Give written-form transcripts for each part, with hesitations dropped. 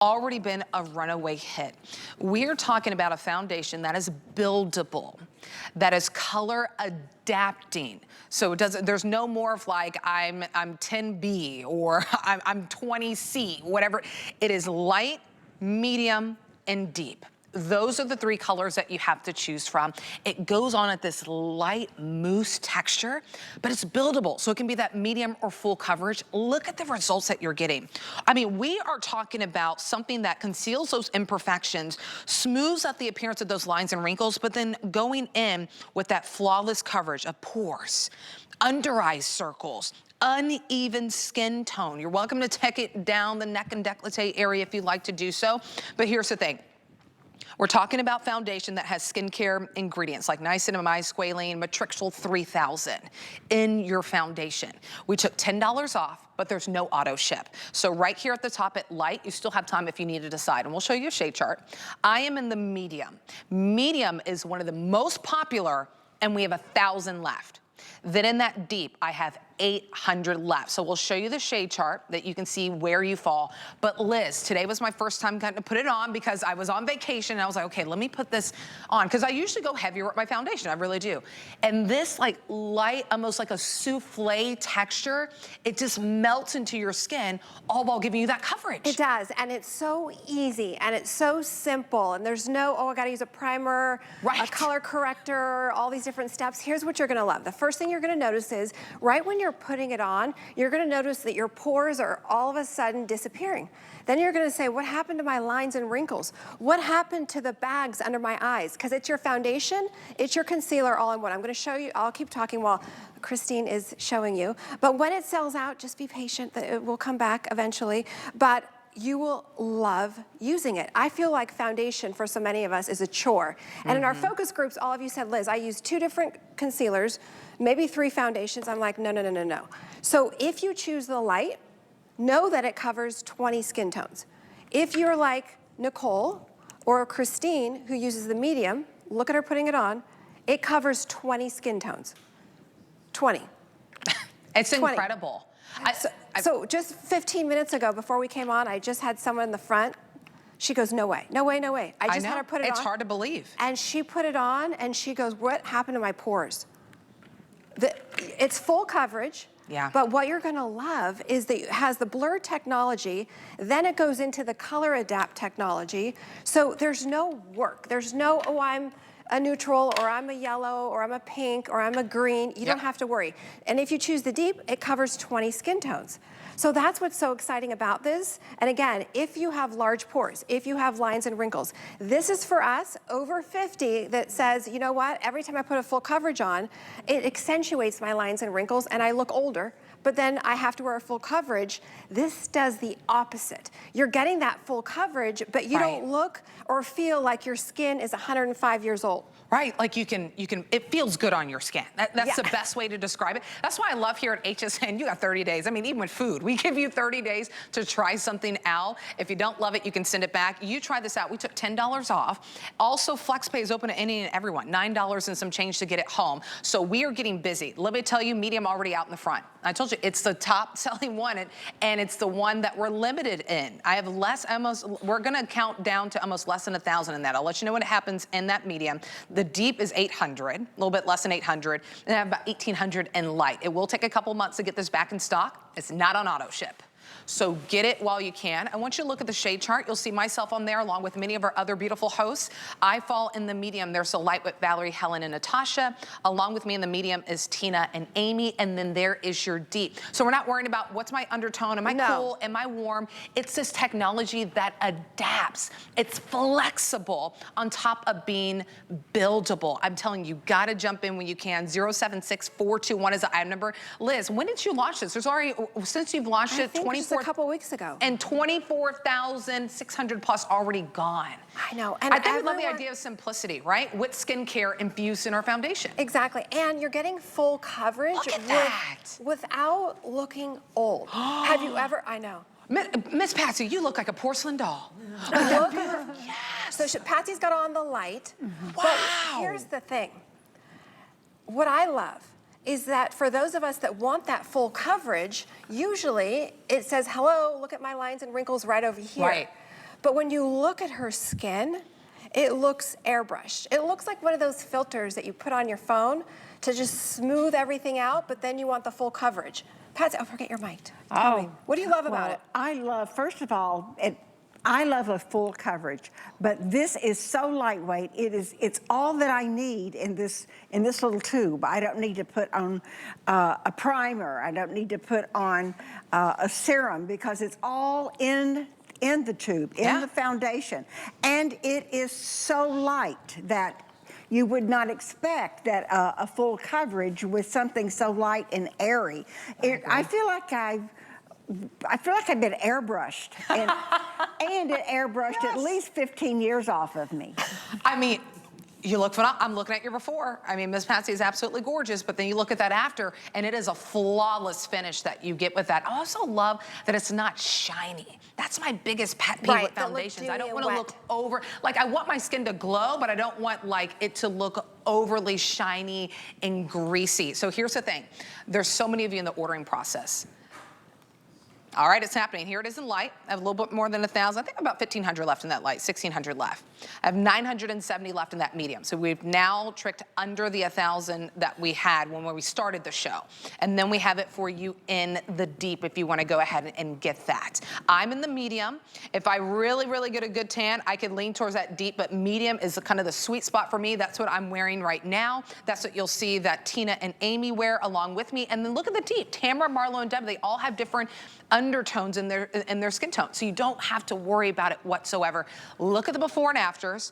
already been a runaway hit. We're talking about a foundation that is buildable, that is color adapting. So it doesn't, there's no more of like, I'm 10B or I'm 20C, whatever. It is light, medium, and deep. Those are the three colors that you have to choose from. It goes on at this light mousse texture, but it's buildable, so it can be that medium or full coverage. Look at the results that you're getting. I mean, we are talking about something that conceals those imperfections, smooths out the appearance of those lines and wrinkles, but then going in with that flawless coverage of pores, under eye circles, uneven skin tone. You're welcome to take it down the neck and décolleté area if you'd like to do so, but here's the thing. We're talking about foundation that has skincare ingredients like niacinamide, squalene, matrixyl 3000 in your foundation. We took $10 off, but there's no auto ship. So right here at the top at light, you still have time if you need to decide, and we'll show you a shade chart. I am in the medium. Medium is one of the most popular, and we have 1,000 left. Then in that deep, I have 800 left. So we'll show you the shade chart that you can see where you fall. But Liz, today was my first time getting to put it on because I was on vacation and I was like, okay, let me put this on. Because I usually go heavier with my foundation, I really do. And this like light, almost like a souffle texture, it just melts into your skin, all while giving you that coverage. It does, and it's so easy, and it's so simple, and there's no, oh, I gotta use a primer, right, a color corrector, all these different steps. Here's what you're gonna love. The first thing you're gonna notice is, right when you're putting it on, you're gonna notice that your pores are all of a sudden disappearing. Then you're gonna say, what happened to my lines and wrinkles? What happened to the bags under my eyes? Because it's your foundation, it's your concealer all in one. I'm gonna show you, I'll keep talking while Christine is showing you. But when it sells out, just be patient, it will come back eventually. But you will love using it. I feel like foundation for so many of us is a chore. And in our focus groups, all of you said, Liz, I use 2 different concealers, maybe 3 foundations. I'm like, no, no, no, no, no. So if you choose the light, know that it covers 20 skin tones. If you're like Nicole or Christine, who uses the medium, look at her putting it on, it covers 20 skin tones. 20. It's 20. incredible. So just 15 minutes ago, before we came on, I just had someone in the front. She goes, no way, no way, no way. I just had her put it on. It's hard to believe. And she put it on, and she goes, what happened to my pores? It's full coverage. Yeah. But what you're gonna love is that it has the blur technology, then it goes into the color adapt technology. So there's no work. There's no, oh, I'm a neutral, or I'm a yellow, or I'm a pink, or I'm a green. You don't have to worry. And if you choose the deep, it covers 20 skin tones. So that's what's so exciting about this. And again, if you have large pores, if you have lines and wrinkles, this is for us over 50 that says, you know what, every time I put a full coverage on, it accentuates my lines and wrinkles and I look older, but then I have to wear a full coverage. This does the opposite. You're getting that full coverage, but you don't look or feel like your skin is 105 years old. Right, like you can, it feels good on your skin. That's the best way to describe it. That's why I love here at HSN, you got 30 days. I mean, even with food, we give you 30 days to try something out. If you don't love it, you can send it back. You try this out. We took $10 off. Also, FlexPay is open to any and everyone. $9 and some change to get it home. So we are getting busy. Let me tell you, medium already out in the front. I told you, it's the top selling one, and it's the one that we're limited in. I have we're gonna count down to almost less than 1,000 in that. I'll let you know what happens in that medium. The deep is 800, a little bit less than 800, and I have about 1,800 in light. It will take a couple months to get this back in stock. It's not on auto ship. So get it while you can. I want you to look at the shade chart. You'll see myself on there along with many of our other beautiful hosts. I fall in the medium. There's a light with Valerie, Helen, and Natasha. Along with me in the medium is Tina and Amy, and then there is your deep. So we're not worrying about what's my undertone, am I cool, am I warm? It's this technology that adapts. It's flexible on top of being buildable. I'm telling you, gotta jump in when you can. 076421 is the item number. Liz, when did you launch this? There's already, since you've launched it, 24 a couple weeks ago. And 24,600 plus already gone. I know. And I think we love the idea of simplicity, right? With skincare infused in our foundation. Exactly. And you're getting full coverage without looking old. Have you ever, I know. Miss Patsy, you look like a porcelain doll. Look at her. Yes. So Patsy's got on the light. Wow. But here's the thing. What I love is that for those of us that want that full coverage, usually it says, hello, look at my lines and wrinkles right over here. Right. But when you look at her skin, it looks airbrushed. It looks like one of those filters that you put on your phone to just smooth everything out, but then you want the full coverage. Patsy, oh, forget your mic. Tell me, what do you love about it? I love, first of all, I love a full coverage, but this is so lightweight. It's all that I need in this little tube. I don't need to put on a primer. I don't need to put on a serum because it's all in the tube, in the foundation. And it is so light that you would not expect that a full coverage with something so light and airy. I feel like I've been airbrushed, and it airbrushed at least 15 years off of me. I mean, you look phenomenal. I'm looking at your before. I mean, Miss Patsy is absolutely gorgeous, but then you look at that after, and it is a flawless finish that you get with that. I also love that it's not shiny. That's my biggest pet peeve with foundations. I don't want to look over, like I want my skin to glow, but I don't want like it to look overly shiny and greasy. So here's the thing. There's so many of you in the ordering process. All right, it's happening. Here it is in light. I have a little bit more than 1,000. I think about 1,500 left in that light, 1,600 left. I have 970 left in that medium. So we've now tricked under the 1,000 that we had when we started the show. And then we have it for you in the deep if you want to go ahead and get that. I'm in the medium. If I really, really get a good tan, I can lean towards that deep, but medium is kind of the sweet spot for me. That's what I'm wearing right now. That's what you'll see that Tina and Amy wear along with me. And then look at the deep. Tamara, Marlo, and Deb, they all have different undertones in their skin tone. So you don't have to worry about it whatsoever. Look at the before and afters.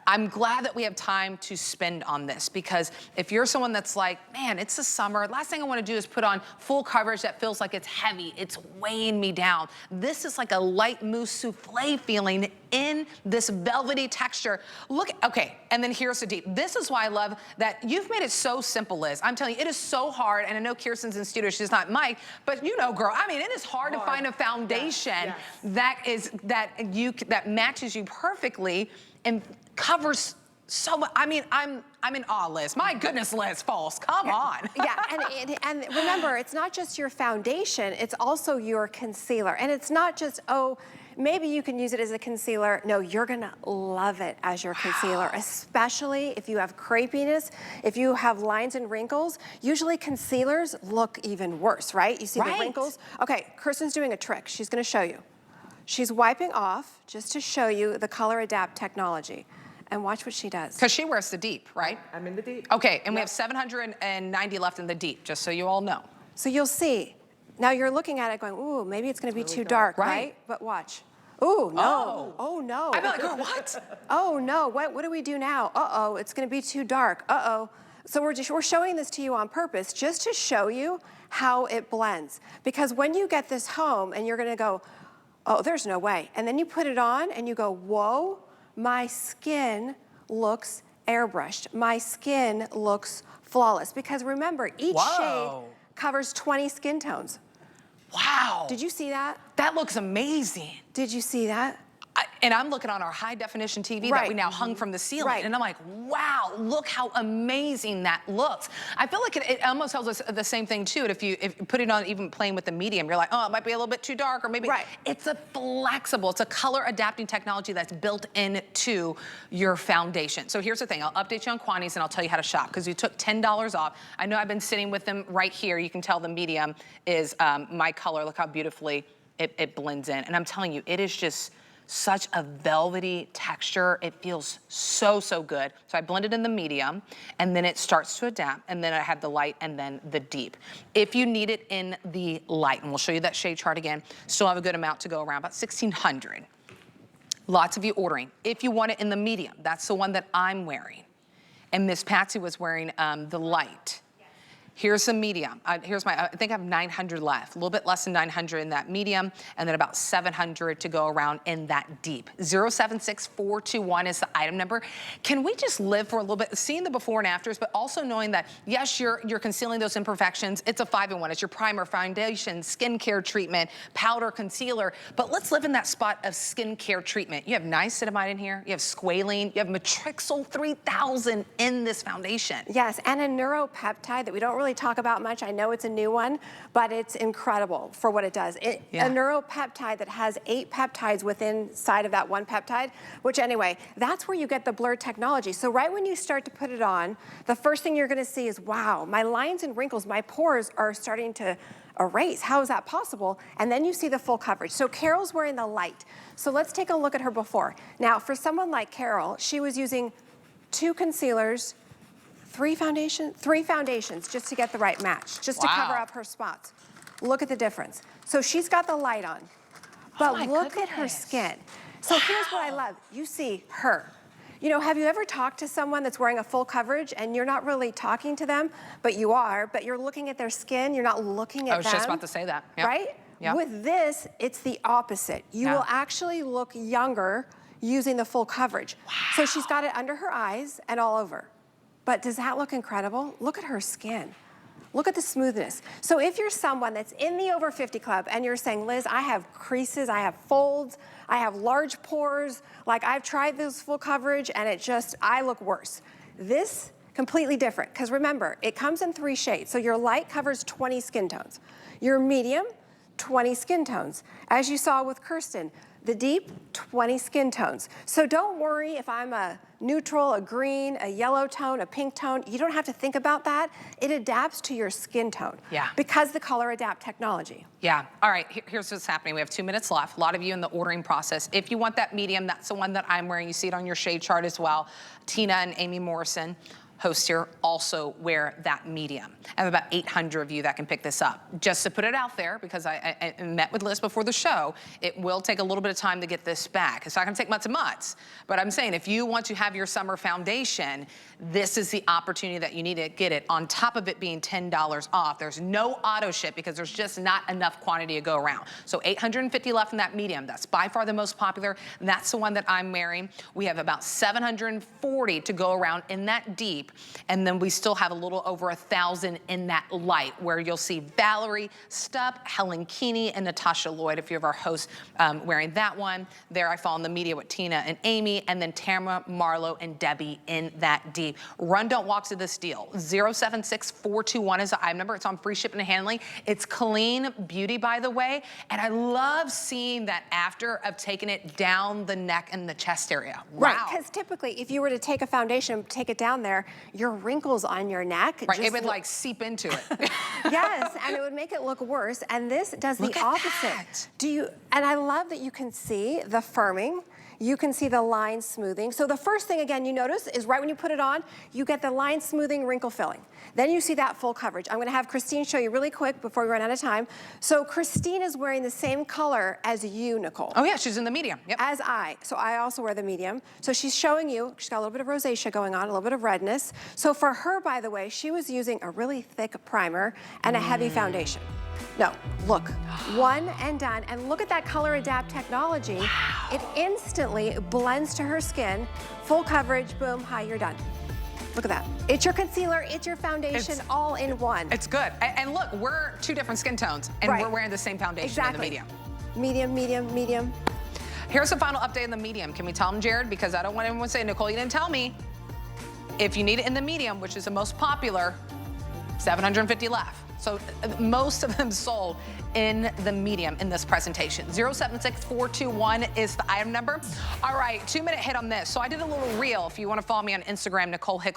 I'm glad that we have time to spend on this because if you're someone that's like, man, it's the summer, last thing I want to do is put on full coverage that feels like it's heavy, it's weighing me down. This is like a light mousse souffle feeling in this velvety texture. Look, okay, and then here's the deep. This is why I love that you've made it so simple, Liz. I'm telling you, it is so hard, and I know Kirsten's in studio, she's not Mike, but you know, girl, I mean, it is hard to find a foundation that matches you perfectly and covers so much. I mean, I'm in awe, Liz. My goodness, Liz, false. Come on. Yeah, and remember, it's not just your foundation, it's also your concealer. And it's not just, oh, maybe you can use it as a concealer. No, you're gonna love it as your concealer, especially if you have crepiness, if you have lines and wrinkles. Usually concealers look even worse, right? You see the wrinkles? Okay, Kirsten's doing a trick. She's gonna show you. She's wiping off just to show you the color adapt technology. And watch what she does. Because she wears the deep, right? I'm in the deep. Okay, and we have 790 left in the deep, just so you all know. So you'll see. Now you're looking at it going, ooh, maybe it's gonna be too dark, right? But watch. Ooh, no. Oh, no. I'd be like, girl, what? Oh, no, what do we do now? Uh-oh, it's gonna be too dark. Uh-oh. So we're showing this to you on purpose just to show you how it blends. Because when you get this home and you're gonna go, oh, there's no way. And then you put it on and you go, whoa, my skin looks airbrushed. My skin looks flawless. Because remember, each shade covers 20 skin tones. Wow. Did you see that? That looks amazing. Did you see that? And I'm looking on our high definition TV that we now hung from the ceiling. And I'm like, wow, look how amazing that looks. I feel like it almost tells us the same thing too. If you put it on even playing with the medium, you're like, oh, it might be a little bit too dark or maybe. It's a flexible, it's a color adapting technology that's built into your foundation. So here's the thing, I'll update you on quantities and I'll tell you how to shop because you took $10 off. I know I've been sitting with them right here. You can tell the medium is my color. Look how beautifully it blends in. And I'm telling you, it is just such a velvety texture. It feels so, so good. So I blended in the medium and then it starts to adapt and then I have the light and then the deep. If you need it in the light, and we'll show you that shade chart again, still have a good amount to go around, about 1,600. Lots of you ordering. If you want it in the medium, that's the one that I'm wearing. And Miss Patsy was wearing the light. Here's the medium. Here's my, I think I have 900 left, a little bit less than 900 in that medium, and then about 700 to go around in that deep. 076421 is the item number. Can we just live for a little bit, seeing the before and afters, but also knowing that, yes, you're concealing those imperfections. It's a 5-in-1. It's your primer, foundation, skincare treatment, powder, concealer, but let's live in that spot of skincare treatment. You have niacinamide in here, you have squalene, you have matrixyl 3000 in this foundation. Yes, and a neuropeptide that we don't really really talk about much. I know it's a new one, but it's incredible for what it does. A neuropeptide that has 8 peptides within inside of that one peptide, which anyway, that's where you get the blurred technology. So right when you start to put it on, the first thing you're gonna see is, wow, my lines and wrinkles, my pores are starting to erase. How is that possible? And then you see the full coverage. So Carol's wearing the light. So let's take a look at her before. Now, for someone like Carol, she was using 2 concealers, 3 foundations just to get the right match, just to cover up her spots. Look at the difference. So she's got the light on, but look at her skin. So here's what I love. You see her. You know, have you ever talked to someone that's wearing a full coverage and you're not really talking to them, but you're looking at their skin, you're not looking at them? I was just about to say that. Yep. Right? Yep. With this, it's the opposite. You will actually look younger using the full coverage. Wow. So she's got it under her eyes and all over. But does that look incredible? Look at her skin. Look at the smoothness. So if you're someone that's in the over 50 club and you're saying, Liz, I have creases, I have folds, I have large pores, like I've tried this full coverage and I look worse. This, completely different, because remember, it comes in 3 shades. So your light covers 20 skin tones. Your medium, 20 skin tones. As you saw with Kirsten, the deep, 20 skin tones. So don't worry if I'm a neutral, a green, a yellow tone, a pink tone. You don't have to think about that. It adapts to your skin tone. Yeah. Because the color adapt technology. Yeah. All right, here's what's happening. We have 2 minutes left. A lot of you in the ordering process. If you want that medium, that's the one that I'm wearing. You see it on your shade chart as well. Tina and Amy Morrison, hosts here, also wear that medium. I have about 800 of you that can pick this up. Just to put it out there, because I met with Liz before the show, it will take a little bit of time to get this back. It's not gonna take months and months, but I'm saying if you want to have your summer foundation, this is the opportunity that you need to get it. On top of it being $10 off, there's no auto ship because there's just not enough quantity to go around. So 850 left in that medium. That's by far the most popular. That's the one that I'm wearing. We have about 740 to go around in that deep. And then we still have a little over 1,000 in that light, where you'll see Valerie Stupp, Helen Keeney, and Natasha Lloyd, a few of our hosts wearing that one. There I fall in the media with Tina and Amy, and then Tamara, Marlo, and Debbie in that deep. Run, don't walk to this deal. 076421 is the item number. It's on free shipping and handling. It's clean beauty, by the way. And I love seeing that after of taking it down the neck and the chest area. Wow. Right, because typically if you were to take a foundation, take it down there, your wrinkles on your neck. Right, it would like seep into it. Yes, and it would make it look worse. And this does the opposite. And I love that you can see the firming. You can see the line smoothing. So the first thing, again, you notice is right when you put it on, you get the line smoothing, wrinkle filling. Then you see that full coverage. I'm gonna have Christine show you really quick before we run out of time. So Christine is wearing the same color as you, Nicole. Oh yeah, she's in the medium. Yep. As so I also wear the medium. So she's showing you, she's got a little bit of rosacea going on, a little bit of redness. So for her, by the way, she was using a really thick primer and a heavy foundation. No, look, one and done. And look at that color adapt technology. Wow. It instantly blends to her skin, full coverage, boom, hi, you're done. Look at that. It's your concealer, it's your foundation, all in one. It's good. And look, we're 2 different skin tones, and we're wearing the same foundation in the medium. Medium, medium, medium. Here's the final update in the medium. Can we tell them, Jared? Because I don't want anyone to say, Nicole, you didn't tell me. If you need it in the medium, which is the most popular, 750 left. So most of them sold in the medium in this presentation. 076421 is the item number. All right, 2-minute hit on this. So I did a little reel. If you want to follow me on Instagram, Nicole Hickle.